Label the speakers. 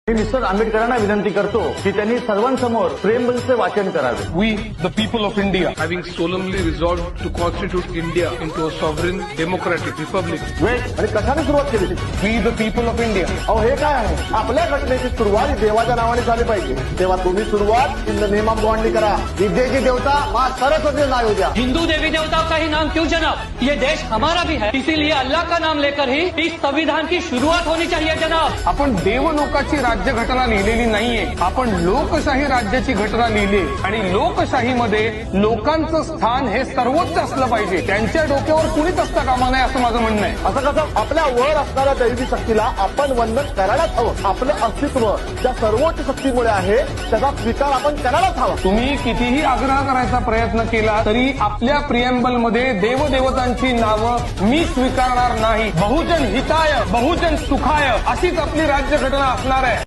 Speaker 1: मी mister आंबेडकरांना विनंती करतो की त्यांनी सर्वांसमोर प्रेमबंधचे वाचन करावे.
Speaker 2: We, the people of India,
Speaker 3: having solemnly resolved to constitute India into a sovereign democratic republic.
Speaker 1: वेळ आणि कशाने सुरुवात केली?
Speaker 2: we, the people of India,
Speaker 1: अहो हे काय आहे? आपल्या घटनेची सुरुवात ही देवाच्या नावाने झाली पाहिजे. तेव्हा तुम्ही सुरुवात in the name of God करा. विद्येची देवता मां सरस्वती नाव द्या.
Speaker 4: हिंदू देवी देवताओं का ही नाम क्यों जनाब? ये देश हमारा भी है, इसीलिए अल्लाह का नाम लेकर ही इस संविधान की शुरुआत होनी चाहिए जनाब.
Speaker 2: आपण देवलोकाची राज्यघटना लिहिलेली नाहीये, आपण लोकशाही राज्याची घटना लिहिली आणि लोकशाहीमध्ये लोकांचं स्थान हे सर्वोच्च असलं पाहिजे. त्यांच्या डोक्यावर कुणीच असता कामा नये असं माझं म्हणणं आहे.
Speaker 1: असं कसं? आपल्या वर असणाऱ्या दैवी शक्तीला आपण वंदन करायलाच हवं. आपलं अस्तित्व त्या सर्वोच्च शक्तीमुळे आहे, त्याचा स्वीकार आपण करायलाच हवा.
Speaker 2: तुम्ही कितीही आग्रह करायचा प्रयत्न केला तरी आपल्या प्रिएम्बल मध्ये देवदेवतांची नावं मी स्वीकारणार नाही. बहुजन हिताय बहुजन सुखाय अशीच आपली राज्यघटना असणार आहे.